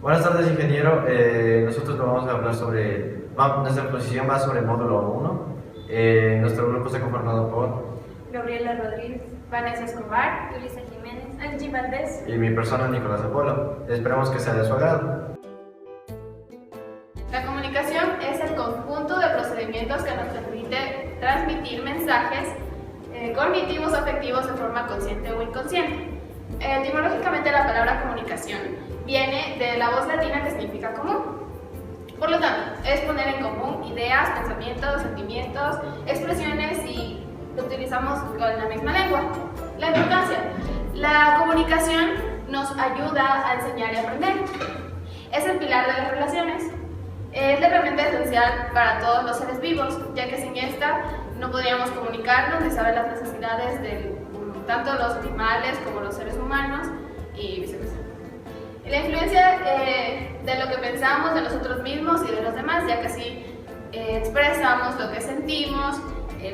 Buenas tardes, ingeniero. Nosotros vamos a hablar nuestra exposición va sobre el módulo 1. Nuestro grupo está conformado por Gabriela Rodríguez, Vanessa Escobar, Yulisa Jiménez, Angie Valdés y mi persona, Nicolás Apolo. Esperamos que sea de su agrado. La comunicación es el conjunto de procedimientos que nos permite transmitir mensajes cognitivos o afectivos de forma consciente o inconsciente. Etimológicamente, la palabra comunicación viene de la voz latina que significa común. Por lo tanto, es poner en común ideas, pensamientos, sentimientos, expresiones y utilizamos con la misma lengua. La importancia. La comunicación nos ayuda a enseñar y aprender. Es el pilar de las relaciones. Es la herramienta esencial para todos los seres vivos, ya que sin esta no podríamos comunicarnos ni saber las necesidades de tanto los animales como los seres humanos y viceversa. La influencia de lo que pensamos de nosotros mismos y de los demás, ya que así expresamos lo que sentimos,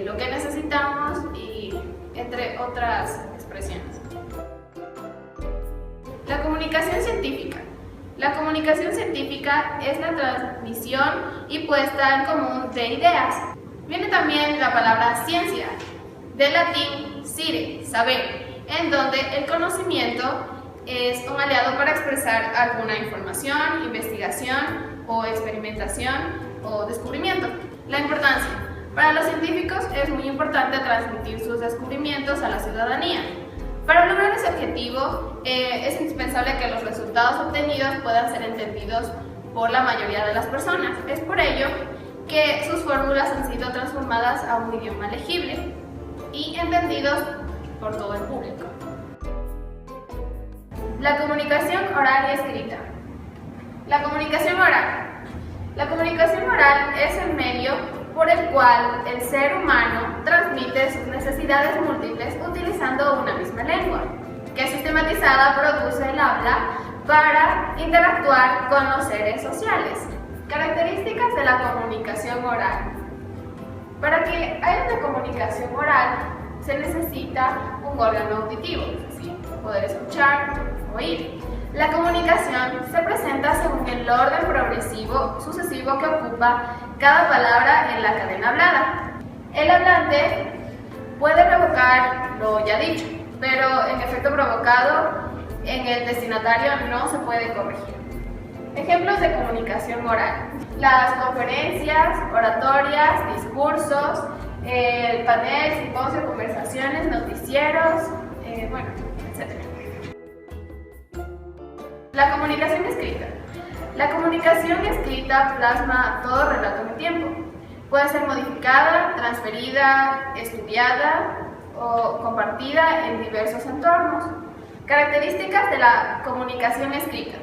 lo que necesitamos y entre otras expresiones. La comunicación científica. La comunicación científica es la transmisión y puesta en común de ideas. Viene también la palabra ciencia, del latín cire, saber, en donde el conocimiento es un aliado para expresar alguna información, investigación o experimentación o descubrimiento. La importancia. Para los científicos es muy importante transmitir sus descubrimientos a la ciudadanía. Para lograr ese objetivo es indispensable que los resultados obtenidos puedan ser entendidos por la mayoría de las personas. Es por ello que sus fórmulas han sido transformadas a un idioma legible y entendidos por todo el público. La comunicación oral y escrita. La comunicación oral. La comunicación oral es el medio por el cual el ser humano transmite sus necesidades múltiples utilizando una misma lengua, que sistematizada produce el habla para interactuar con los seres sociales. Características de la comunicación oral. Para que haya una comunicación oral se necesita un órgano auditivo, es decir, poder escuchar, oír. La comunicación se presenta según el orden progresivo sucesivo que ocupa cada palabra en la cadena hablada. El hablante puede provocar lo ya dicho, pero en efecto provocado en el destinatario no se puede corregir. Ejemplos de comunicación oral. Las conferencias, oratorias, discursos, el panel, simposio, conversaciones, noticieros, etc. La comunicación escrita. La comunicación escrita plasma todo relato en el tiempo. Puede ser modificada, transferida, estudiada o compartida en diversos entornos. Características de la comunicación escrita.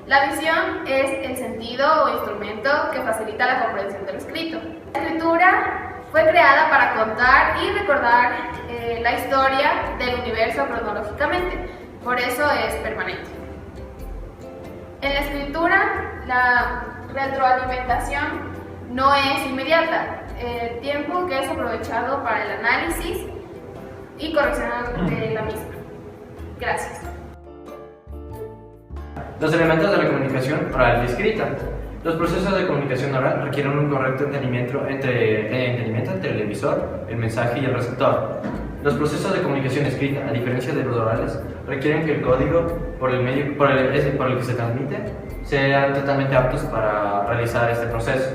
La visión es el sentido o instrumento que facilita la comprensión del escrito. La escritura fue creada para contar y recordar la historia del universo cronológicamente, por eso es permanente. En la escritura, la retroalimentación no es inmediata, el tiempo que es aprovechado para el análisis y corrección de la misma. Gracias. Los elementos de la comunicación oral y escrita. Los procesos de comunicación oral requieren un correcto entendimiento entre el emisor, el mensaje y el receptor. Los procesos de comunicación escrita, a diferencia de los orales, requieren que el código por el que se transmite sean totalmente aptos para realizar este proceso.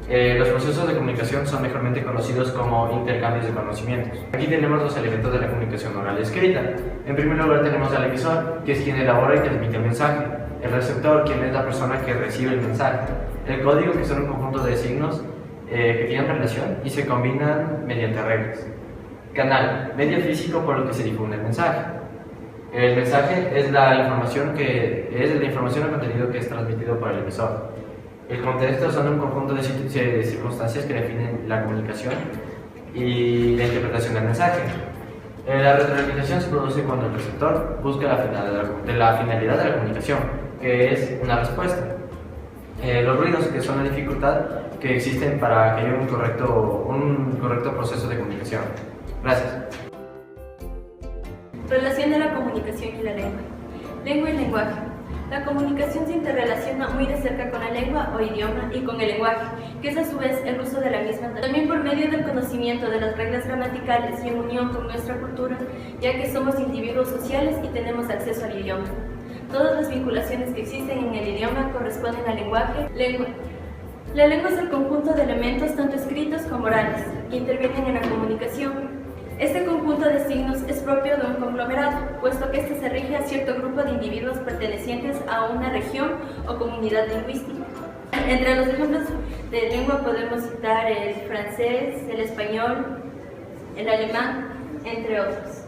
Los procesos de comunicación son mejormente conocidos como intercambios de conocimientos. Aquí tenemos los elementos de la comunicación oral y escrita. En primer lugar tenemos al emisor, que es quien elabora y transmite el mensaje. El receptor, quien es la persona que recibe el mensaje. El código, que son un conjunto de signos que tienen relación y se combinan mediante reglas. Canal, medio físico por el que se difunde el mensaje. El mensaje es la información o contenido que es transmitido por el emisor. El contexto son un conjunto de circunstancias que definen la comunicación y la interpretación del mensaje. La retroalimentación se produce cuando el receptor busca la finalidad de la comunicación, que es una respuesta. Los ruidos, que son la dificultad que existen para que haya un correcto proceso de comunicación. Gracias. Relación de la comunicación y la lengua. Lengua y lenguaje. La comunicación se interrelaciona muy de cerca con la lengua o idioma y con el lenguaje, que es a su vez el uso de la misma. También por medio del conocimiento de las reglas gramaticales y en unión con nuestra cultura, ya que somos individuos sociales y tenemos acceso al idioma. Todas las vinculaciones que existen en el idioma corresponden al lenguaje. La lengua es el conjunto de elementos tanto escritos como orales, que intervienen en la comunicación. Este conjunto de signos es propio de un conglomerado, puesto que éste se rige a cierto grupo de individuos pertenecientes a una región o comunidad lingüística. Entre los ejemplos de lengua podemos citar el francés, el español, el alemán, entre otros.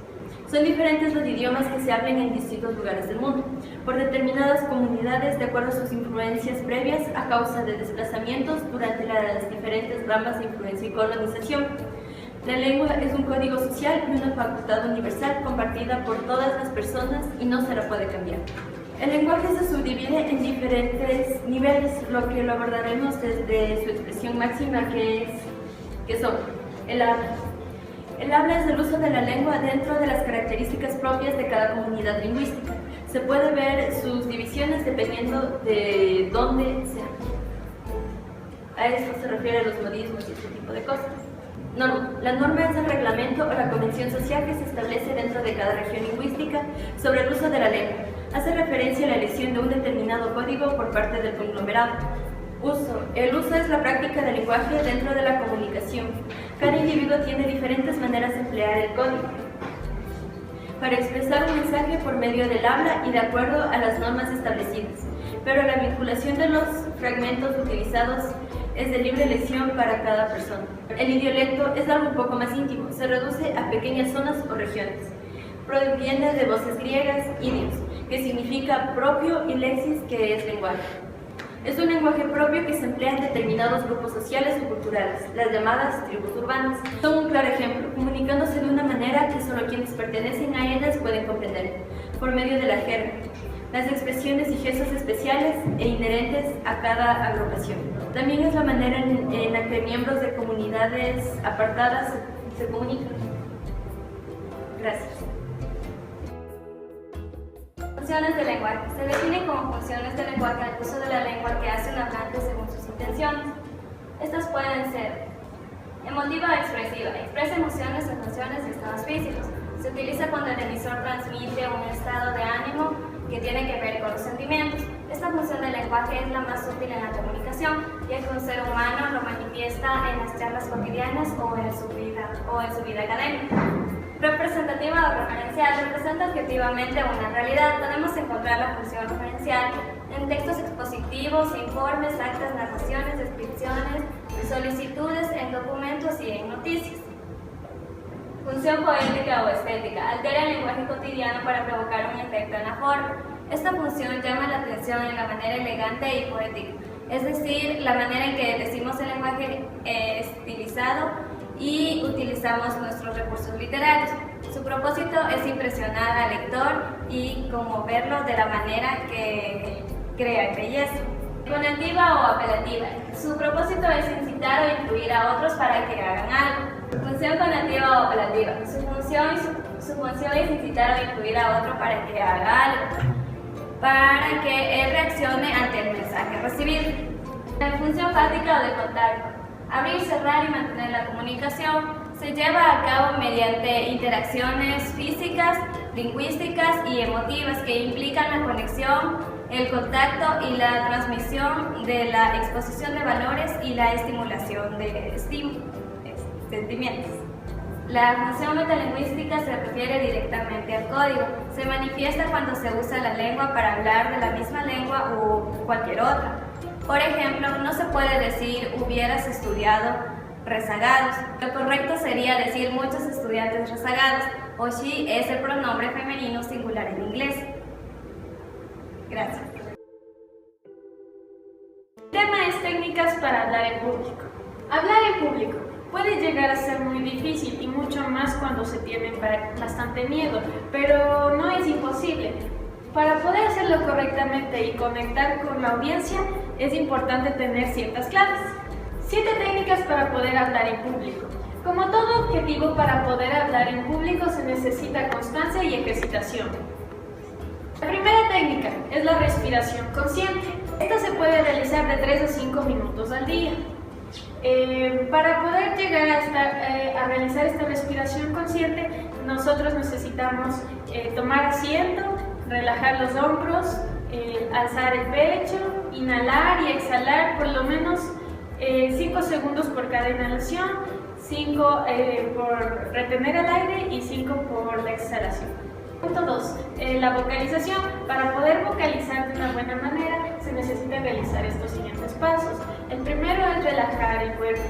Son diferentes los idiomas que se hablan en distintos lugares del mundo, por determinadas comunidades de acuerdo a sus influencias previas a causa de desplazamientos durante las diferentes ramas de influencia y colonización. La lengua es un código social y una facultad universal compartida por todas las personas y no se la puede cambiar. El lenguaje se subdivide en diferentes niveles, lo que lo abordaremos desde su expresión máxima que son el habla. El habla es el uso de la lengua dentro de las características propias de cada comunidad lingüística. Se puede ver sus divisiones dependiendo de dónde se habla. A esto se refiere a los modismos y este tipo de cosas. Norma. La norma es el reglamento o la convención social que se establece dentro de cada región lingüística sobre el uso de la lengua. Hace referencia a la elección de un determinado código por parte del conglomerado. Uso. El uso es la práctica del lenguaje dentro de la comunicación. Cada individuo tiene diferentes maneras de emplear el código para expresar un mensaje por medio del habla y de acuerdo a las normas establecidas. Pero la vinculación de los fragmentos utilizados es de libre elección para cada persona. El idiolecto es algo un poco más íntimo, se reduce a pequeñas zonas o regiones. Proviene de voces griegas, idios, que significa propio, y lexis, que es lenguaje. Es un lenguaje propio que se emplea en determinados grupos sociales o culturales, las llamadas tribus urbanas. Son un claro ejemplo, comunicándose de una manera que solo quienes pertenecen a ellas pueden comprender, por medio de la jerga, las expresiones y gestos especiales e inherentes a cada agrupación. También es la manera en la que miembros de comunidades apartadas se comunican. Gracias. Funciones del lenguaje. Se define como funciones del lenguaje el uso de la lengua que hace un hablante según sus intenciones. Estas pueden ser emotiva o expresiva. Expresa emociones, sensaciones y estados físicos. Se utiliza cuando el emisor transmite un estado de ánimo que tiene que ver con los sentimientos. Esta función del lenguaje es la más útil en la comunicación, ya que un ser humano lo manifiesta en las charlas cotidianas o en su vida académica. Representativa o referencial. Representa objetivamente una realidad. Podemos encontrar la función referencial en textos expositivos, informes, actas, narraciones, descripciones, solicitudes, en documentos y en noticias. Función poética o estética. Altera el lenguaje cotidiano para provocar un efecto en la forma. Esta función llama la atención en la manera elegante y poética, es decir, la manera en que decimos el lenguaje estilizado y utilizamos nuestros recursos literarios. Su propósito es impresionar al lector y conmoverlo de la manera que crea belleza. Conativa o apelativa. Su propósito es incitar o influir a otros para que hagan algo. Función conativa o apelativa. Su función es incitar o influir a otro para que haga algo, para que él reaccione ante el mensaje recibido. La función fáctica o de contacto. Abrir, cerrar y mantener la comunicación se lleva a cabo mediante interacciones físicas, lingüísticas y emotivas que implican la conexión, el contacto y la transmisión de la exposición de valores y la estimulación de sentimientos. La función metalingüística se refiere directamente al código. Se manifiesta cuando se usa la lengua para hablar de la misma lengua o cualquier otra. Por ejemplo, no se puede decir hubieras estudiado rezagados. Lo correcto sería decir muchos estudiantes rezagados, o she es el pronombre femenino singular en inglés. Gracias. El tema es técnicas para hablar en público. Hablar en público puede llegar a ser muy difícil y mucho más cuando se tiene bastante miedo, pero no es imposible. Para poder hacerlo correctamente y conectar con la audiencia, es importante tener ciertas claves. 7 técnicas para poder hablar en público. Como todo objetivo para poder hablar en público se necesita constancia y ejercitación. La primera técnica es la respiración consciente. Esta se puede realizar de 3 a 5 minutos al día. Para poder llegar a realizar esta respiración consciente, nosotros necesitamos tomar asiento, relajar los hombros, alzar el pecho, inhalar y exhalar por lo menos 5 segundos por cada inhalación, 5 por retener el aire y 5 por la exhalación. Punto 2. La vocalización. Para poder vocalizar de una buena manera se necesita realizar estos siguientes pasos. El primero es relajar el cuerpo,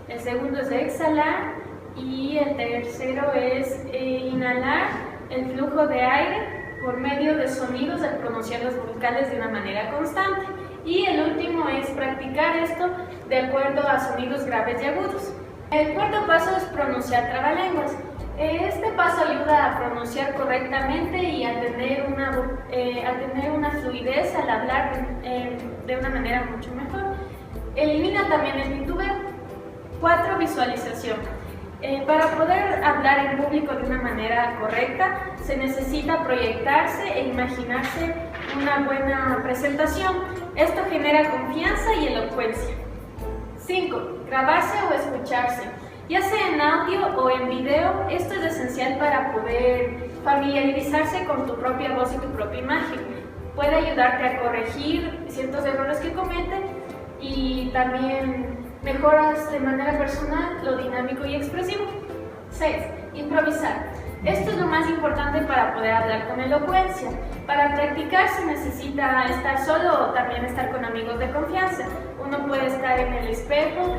el segundo es exhalar y el tercero es inhalar el flujo de aire por medio de sonidos al pronunciar las vocales de una manera constante. Y el último es practicar esto de acuerdo a sonidos graves y agudos. El cuarto paso es pronunciar trabalenguas. Este paso ayuda a pronunciar correctamente y a tener una fluidez al hablar de una manera mucho mejor. Elimina también el titubeo. 4. Visualización. Para poder hablar en público de una manera correcta, se necesita proyectarse e imaginarse una buena presentación. Esto genera confianza y elocuencia. 5. Grabarse o escucharse. Ya sea en audio o en video, esto es esencial para poder familiarizarse con tu propia voz y tu propia imagen. Puede ayudarte a corregir ciertos errores que cometen y también mejoras de manera personal lo dinámico y expresivo. 6. Improvisar. Esto es lo más importante para poder hablar con elocuencia. Para practicar se necesita estar solo o también estar con amigos de confianza. Uno puede estar en el espejo,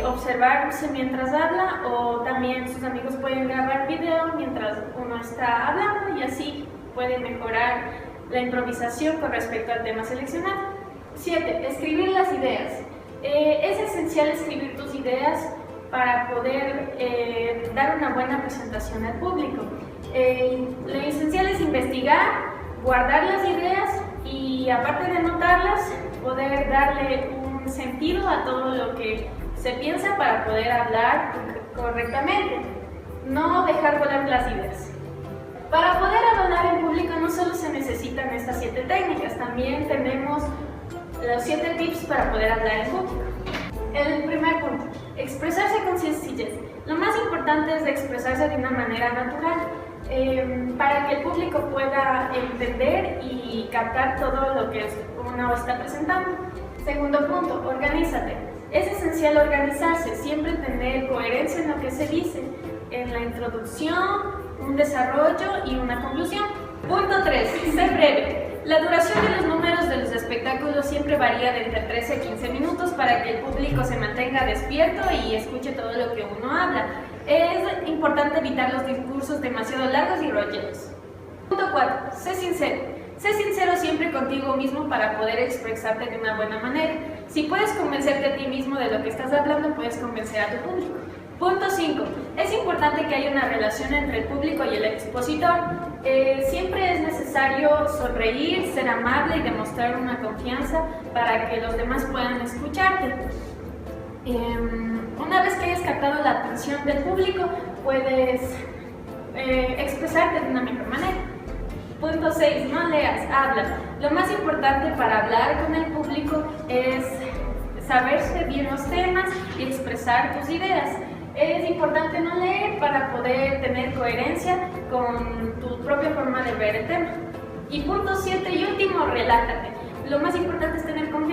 observarse mientras habla, o también sus amigos pueden grabar video mientras uno está hablando y así puede mejorar la improvisación con respecto al tema seleccionado. 7. Escribir las ideas. Es esencial escribir tus ideas para poder dar una buena presentación al público. Lo esencial es investigar, guardar las ideas y, aparte de anotarlas, poder darle un sentido a todo lo que se piensa para poder hablar correctamente. No dejar volar las ideas. Para poder hablar en público no solo se necesitan estas 7 técnicas, también tenemos los 7 tips para poder hablar en público. El primer punto, expresarse con sencillez. Lo más importante es expresarse de una manera natural para que el público pueda entender y captar todo lo que uno está presentando. Segundo punto, organízate. Es esencial organizarse, siempre tener coherencia en lo que se dice, en la introducción, un desarrollo y una conclusión. Punto 3, sé breve. La duración de los números de los espectáculos siempre varía de entre 13 a 15 minutos para que el público se mantenga despierto y escuche todo lo que uno habla. Es importante evitar los discursos demasiado largos y rolleros. Punto 4. Sé sincero. Sé sincero siempre contigo mismo para poder expresarte de una buena manera. Si puedes convencerte a ti mismo de lo que estás hablando, puedes convencer a tu público. Punto 5. Es importante que haya una relación entre el público y el expositor. Siempre es necesario sonreír, ser amable y demostrar una confianza para que los demás puedan escucharte. Una vez que hayas captado la atención del público, puedes expresarte de una mejor manera. Punto 6. No leas, habla. Lo más importante para hablar con el público es saberse bien los temas y expresar tus ideas. Es importante no leer para poder tener coherencia con tu propia forma de ver el tema. Y punto 7 y último, relájate. Lo más importante es tener confianza